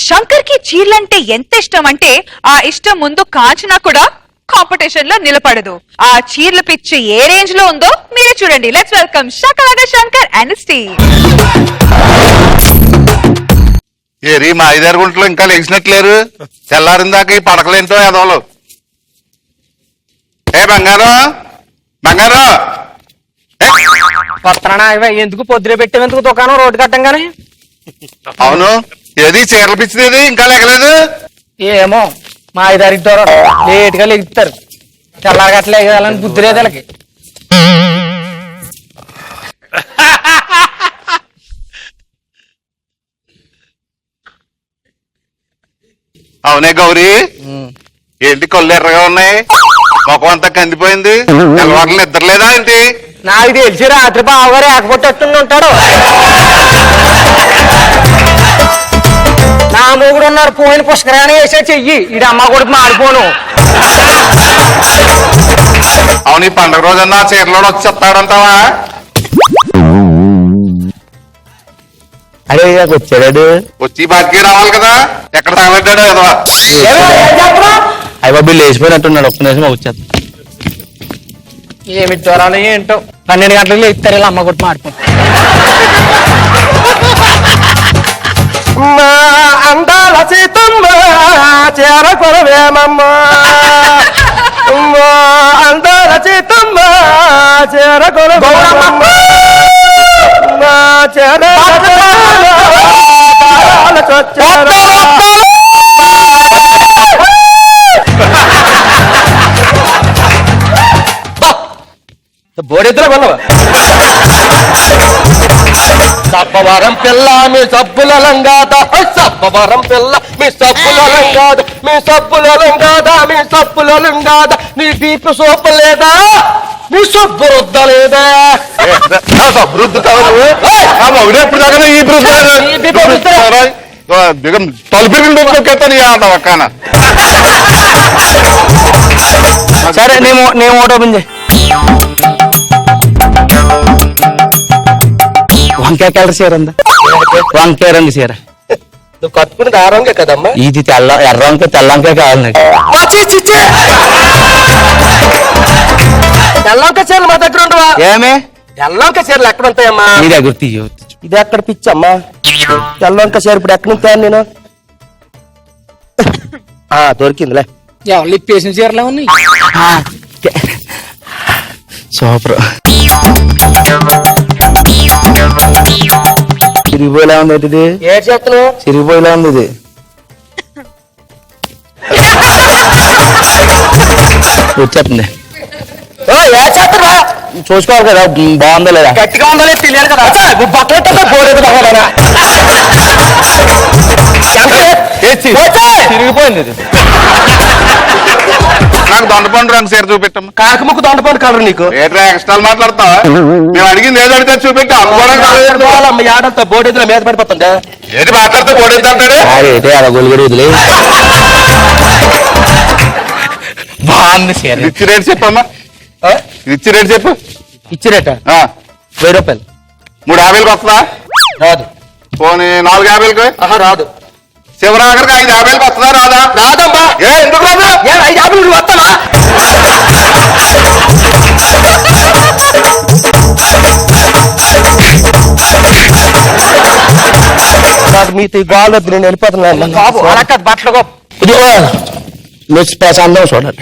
శంకర్ కి చీరలంటే ఎంత ఇష్టం అంటే ఆ ఇష్టం ముందు కాంచనా కూడా కాంపిటీషన్ లో నిలబడదు. ఆ చీరల పిచ్చి ఏ రేంజ్ లో ఉందో మీరే చూడండి. Let's welcome Shakalaka Shankar and Steve. ఏరి మా 5-6 గుంటలు ఇంకా లెగిసినట్లేరు. తెల్లారిందాక ఈ పడకలేంటో ఎదవలు. ఏ బంగారం బంగారం వస్తానా ఎందుకు పొద్దున పెట్టేందుకు దుకాణం రోడ్డు కట్టంగానే? అవును, ఏది చీరలు పిచ్చిది ఇంకా లెగలేదు? ఏమో మా 5-6 లేట్ గా లెగుతారు. తెల్లారగట్ల ఎగదాలని బుద్ధి లేదు వాళ్ళకి. అవునే గౌరీ, ఏంటి కళ్ళు ఎర్రగా ఉన్నాయి, ముఖం అంతా కందిపోయింది, తెల్లవారులు నిద్రలేదా ఏంటి? నాకు తెలిసి రాత్రి బావగారు ఏకపోతేస్తుండి ఉంటాడు. నా మూగుడు ఉన్నారు పోయిన పుష్కరాన్ని వేసే చెయ్యి ఈడు అమ్మ కొడుకు మాడిపోను. అవును, ఈ పండుగ రోజన్నా చీరలో వచ్చి చెప్తాడంటావా? అరే వచ్చాడు, వచ్చి బాకీ రావాలి కదా, ఎక్కడ తగలడ్డాడో కదా. అయ్య బాబు లేచిపోయినట్టున్నాడు. ఒక్క నిమిషం వచ్చేది. ఏమి జ్వరాలు ఏంటో 12 గంటలకు ఇస్తారు ఇలా అమ్మ కొడుకు మాడిపోను. అందాల సీతమ్మ చేర కొరవేమమ్మ, అందాల సీతమ్మ చేర కొరవేమమ్మ, చేర బోడెద్దుల కొల్లవా సబ్బవరం పిల్ల మీ సబ్బుల లంగాద, సబ్బవరం పిల్ల మీ సబ్బుల లంగాద, మీ సబ్బుల లంగాద, మీ సబ్బుల లంగాద, నీ బీపీ సోపు లేదా, నీ సబ్బు రుద్ద లేదా? ఎప్పుడు దాకా ఈ తలుపుకెత్తాను. సరే నేను ఓటు ఓపెన్ చేయి. వంకాయ కలర్ చీర ఉందా? వంకాయ రంగు చీర నువ్వు కట్టుకుని ఆరంగా కదమ్మా. ఇది ఎర్ర వంకాయ తెల్ల వంకాయ కావాలి నాకు. తెల్లంక చీరలు మా దగ్గర ఉండవా? ఏమే తెల్లంక చీరలు ఎక్కడ ఉంటాయమ్మా? నీ దగ్గర తీయవచ్చు. ఇది ఎక్కడ పిచ్చమ్మా? తెల్లంక చీర ఇప్పుడు ఎక్కడ ఉంటాయని నేను దొరికిందిలే. ఎవరు ఇప్పేసిన చీరలే ఉన్నాయి. సూపర్. చిరిగిపోయేలా ఉంది ఇది. ఏ చేస్తున్నావు? చిరిగిపోయేలా ఉంది ఇది. వచ్చేస్తుంది. చూసుకోవాలి కదా బాగుందా లేదా. గట్టిగా ఉందా లేదు తెలియాలి కదా. బట్టలు పోలేదు చిరిగిపోయింది ఇది. నాకు దొండపండు రంగు చీర చూపెట్టమ్మా. కాకముక్కు దొండపండు కలరు నీకు. ఏట్రా ఎక్స్ట్రాలు మాట్లాడతావా? మేము అడిగింది ఏదో అడిగితే చూపెట్టా. ఆడంతా బోడెద్దుల మీద పడిపోతుందా? ఏంటి మాట్లాడితే పోడేది అంటాడు? అయితే అలా గొలుగుడు వదిలే. బాగుంది చీర. ఇచ్చి రేటు చెప్పమ్మా. ఇచ్చి రేటు చెప్పు. ఇచ్చిరేట 1000 రూపాయలు. 350కి వస్తుందా? రాదు. పోనీ 450కి? రాదు. శివరాగరికి 550కి వస్తుందా? రాదా? రాదమ్మా. ఎందుకు రాదు? 550 నువ్వు వస్తావా? మీతో గోల్ వద్దు, నేను వెళ్ళిపోతున్నాను బాబు. బట్టలు ఇదిగో నెక్స్ట్ ప్రశాంతం చూడాలి.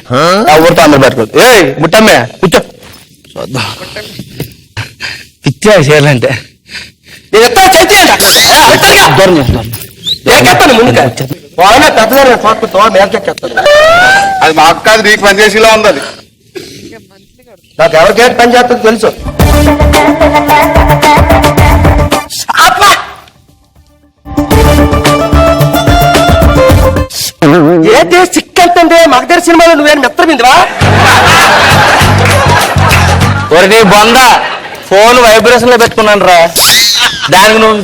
ఎవరితో అందరు పెట్టుకోవద్దు. ఏ ముట్టమ్మే కూర్చో చూద్దాం. పిచ్చా చేయాలంటే అది మాకు కాదు, నీకు పనిచేసేలా ఉంది. అది నాకు ఎవరికైతే పని చేస్తుందో తెలుసు. ఏంటి సిక్కెళ్తుంటే మగధీర సినిమాలో నువ్వేం మెత్త మిందివా? నీ బొంద ఫోన్ వైబ్రేషన్ లో పెట్టుకున్నాను రా. దానికి నువ్వు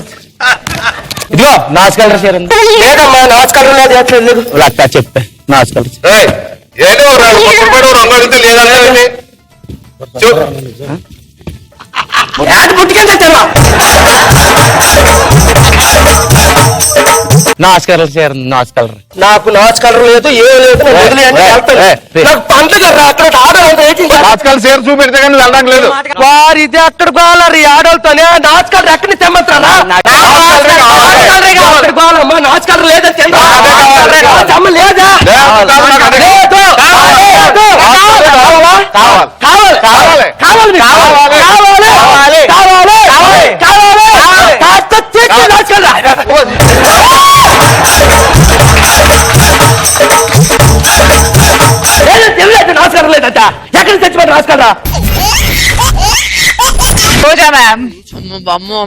ఇదిగో నాచుకలర్ చీర లేదమ్మా, నాచుకలర్ లేదు. అక్క చెప్పే నాచుకలర్ ఏదో రంగు అడిగితే లేదంటే పుట్టుకెళ్తే నమస్కారం సార్ నమస్కారం. నాకు నాచు కలర్ లేదు ఏం లేదు నేను వదిలేయండి, వెళ్తాను. నాకు పండుగ రా, అక్కడ ఆడవాళ్ళు వెయిటింగ్ చేస్తారు. రాజకాలు సేర్ చూపెడితే కానీ వెళ్ళడానికి లేదు. వారి ఇది అక్కడ గోలరు ఈ ఆడవాళ్ళతోనే నాచు కలర్ ఎక్కడి నుంచి తెమ్మంటారా? నాచు కలర్ లేదా లేదా నాస్కారం లేదంట. ఎక్కడ తెచ్చిపోయి నాస్కారా? రోజా మ్యామ్, అమ్మో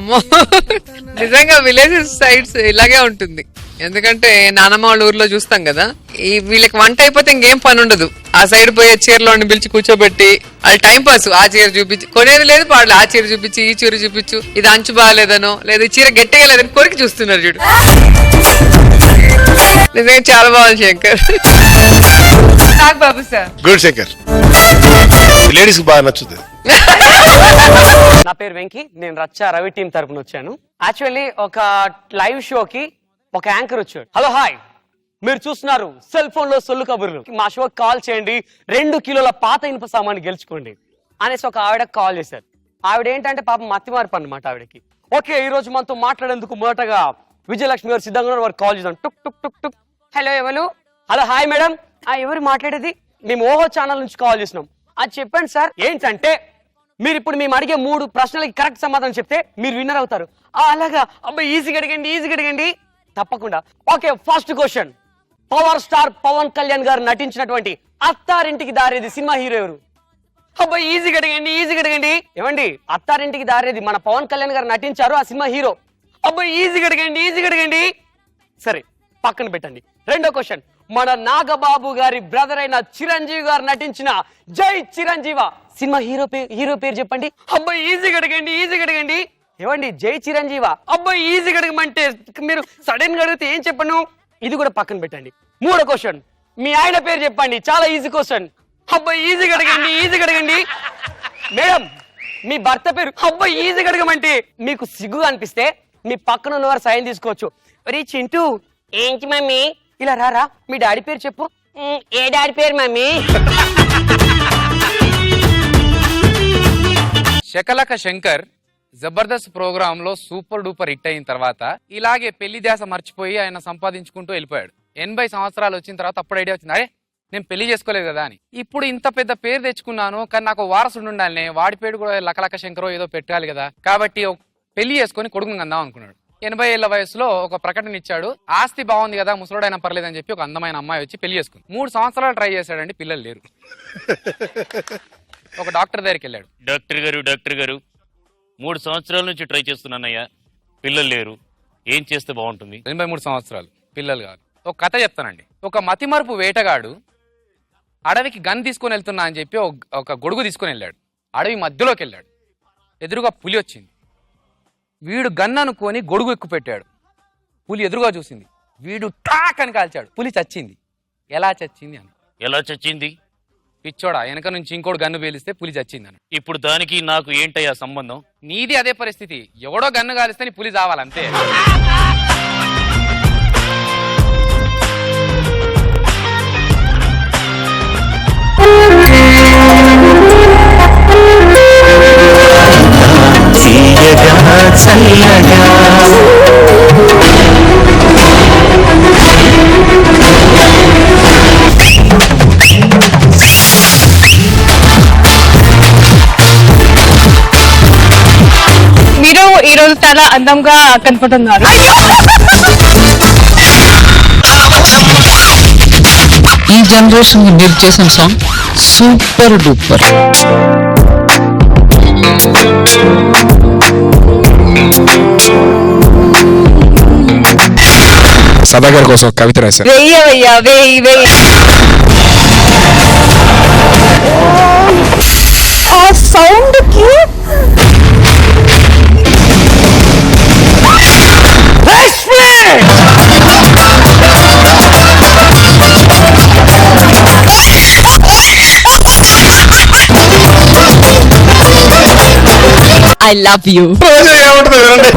నిజంగా విలేజెస్ సైడ్స్ ఇలాగే ఉంటుంది. ఎందుకంటే నానమ్మ వాళ్ళ ఊర్లో చూస్తాం కదా, ఈ వీళ్ళకి వంట అయిపోతే ఇంకేం పని ఉండదు. ఆ సైడ్ పోయి చీరలో పిలిచి కూర్చోబెట్టి అది టైం పాస్. ఆ చీర చూపించి కొనేది లేదు పాడలేదు, ఆ చీర చూపించి ఈ చీర చూపించు, ఇది అంచు బాగాలేదనో లేదా ఈ చీర గట్టిగా లేదని కొరికి చూస్తున్నారు చూడు. నిజంగా చాలా బాగుంది శంకర్. బాబు సార్. గుడ్ శంకర్, లేడీస్ కి బాగా నచ్చుతుంది. నా పేరు వెంకీ, నేను రచ్చ రవి టీం తరపున వచ్చాను. యాక్చువల్లీ ఒక లైవ్ షోకి ఒక యాంకర్ వచ్చాడు. హలో హాయ్, మీరు చూస్తున్నారు సెల్ ఫోన్ లో సొల్లు కబుర్లు, మా షోకి కాల్ చేయండి, 2 కిలోల పాత ఇనుప సామాన్ని గెలుచుకోండి అనేసి ఒక ఆవిడ కాల్ చేశారు. ఆవిడ ఏంటంటే పాపం మత్తిమార్పు అన్నమాట ఆవిడకి. ఓకే, ఈ రోజు మనతో మాట్లాడేందుకు మొదటగా విజయలక్ష్మి గారు సిద్ధంగా ఉన్నారు. వారు కాల్ చేద్దాం. టుక్ టుక్ టుక్ టుక్. హలో ఎవరు? Hello hi madam. ఎవరు మాట్లాడేది? మేము ఓహో ఛానల్ నుంచి కాల్ చేసినాం. అది చెప్పండి సార్. ఏంటంటే మీరు ఇప్పుడు మేము అడిగే 3 ప్రశ్నలకి కరెక్ట్ సమాధానం చెప్తే మీరు విన్నర్ అవుతారు. అలాగా? అబ్బాయి ఈజీగా అడగండి. తప్పకుండా. Okay, first question. Power star Pawan Kalyan గారు నటించినటువంటి అత్తారింటికి దారేది సినిమా హీరో ఎవరు? అబ్బాయి ఈజీగా అడగండి. ఏమండి, అత్తారింటికి దారేది మన పవన్ కళ్యాణ్ గారు నటించారు, ఆ సినిమా హీరో. అబ్బాయి ఈజీగా అడగండి. సరే, పక్కన పెట్టండి. రెండో క్వశ్చన్. మన నాగబాబు గారి బ్రదర్ అయిన చిరంజీవి గారు నటించిన జై చిరంజీవ సినిమా హీరో పేరు చెప్పండి. అబ్బాయి ఈజీగా అడగండి. ఏమండి, జై చిరంజీవ. అబ్బాయి ఈజీగా అడగమంటే మీరు సడన్ గా అడిగితే ఏం చెప్పను? ఇది కూడా పక్కన పెట్టండి. మూడో క్వశ్చన్. మీ ఆయన పేరు చెప్పండి. చాలా ఈజీ క్వశ్చన్. అబ్బాయి ఈజీగా అడగండి. మేడం, మీ భర్త పేరు. అబ్బాయి ఈజీగా అడగమంటే మీకు సిగ్గు అనిపిస్తే మీ పక్కన ఉన్నవారు సైన్ తీసుకోవచ్చు. ఒరే చింటూ, ఏంటి మమ్మీ ఇలా రారా, మీ డాడీ పేరు చెప్పు. ఏ డాడీ పేరు మమ్మీ? శకలక శంకర్ జబర్దస్త్ ప్రోగ్రామ్ లో సూపర్ డూపర్ హిట్ అయిన తర్వాత ఇలాగే పెళ్లి ధ్యాస మర్చిపోయి ఆయన సంపాదించుకుంటూ వెళ్ళిపోయాడు. 80 సంవత్సరాలు వచ్చిన తర్వాత అప్పుడు ఐడియా వచ్చింది, అరే నేను పెళ్లి చేసుకోలేదు కదా అని. ఇప్పుడు ఇంత పెద్ద పేరు తెచ్చుకున్నాను, కానీ నాకు వారసుడు ఉండాలి, వాడి పేరు కూడా లకలక శంకరో ఏదో పెట్టాలి కదా, కాబట్టి పెళ్లి చేసుకుని కొడుకుని అందాం అనుకున్నాడు. 80 ఏళ్ల వయసులో ఒక ప్రకటన ఇచ్చాడు. ఆస్తి బాగుంది కదా, ముసలోడైనా పర్లేదని చెప్పి ఒక అందమైన అమ్మాయి వచ్చి పెళ్లి చేసుకుంది. 3 సంవత్సరాలు ట్రై చేశాడండి, పిల్లలు లేరు. ఒక డాక్టర్ దగ్గరికి వెళ్ళాడు. డాక్టర్ గారు 3 సంవత్సరాల నుంచి ట్రై చేస్తున్నానయ్యా, పిల్లలు లేరు, ఏం చేస్తే బాగుంటుంది? 83 సంవత్సరాలు, పిల్లలు కాదు. ఒక కథ చెప్తానండి. ఒక మతిమరుపు వేటగాడు అడవికి గన్ తీసుకొని వెళ్తున్నా అని చెప్పి ఒక గొడుగు తీసుకొని వెళ్ళాడు. అడవి మధ్యలోకి వెళ్ళాడు. ఎదురుగా పులి వచ్చింది. వీడు గన్ అనుకొని గొడుగు ఎక్కువ పెట్టాడు. పులి ఎదురుగా చూసింది. వీడు టాక్ అని కాల్చాడు. పులి చచ్చింది. ఎలా చచ్చింది అని. ఎలా చచ్చింది? పిచ్చోడా, వెనక నుంచి ఇంకోటి గన్ను పేలిస్తే పులి చచ్చింది అని. ఇప్పుడు దానికి నాకు ఏంటయ్యా సంబంధం? నీది అదే పరిస్థితి. ఎవడో గన్ను కాలిస్తే నీ పులి చావాలంతే. మీరు ఈ రోజు చాలా అందంగా కనపడుతున్నారు. ఈ జనరేషన్ మీరు చేసిన సాంగ్ సూపర్ డూపర్. సదాగర్ కోసం కవిత రాశారు. వెయ్యవయ్యా, వెయ్యి. ఆ సౌండ్ కి ఐ లవ్ యూ. రోజు ఏముంటుంది వినండి.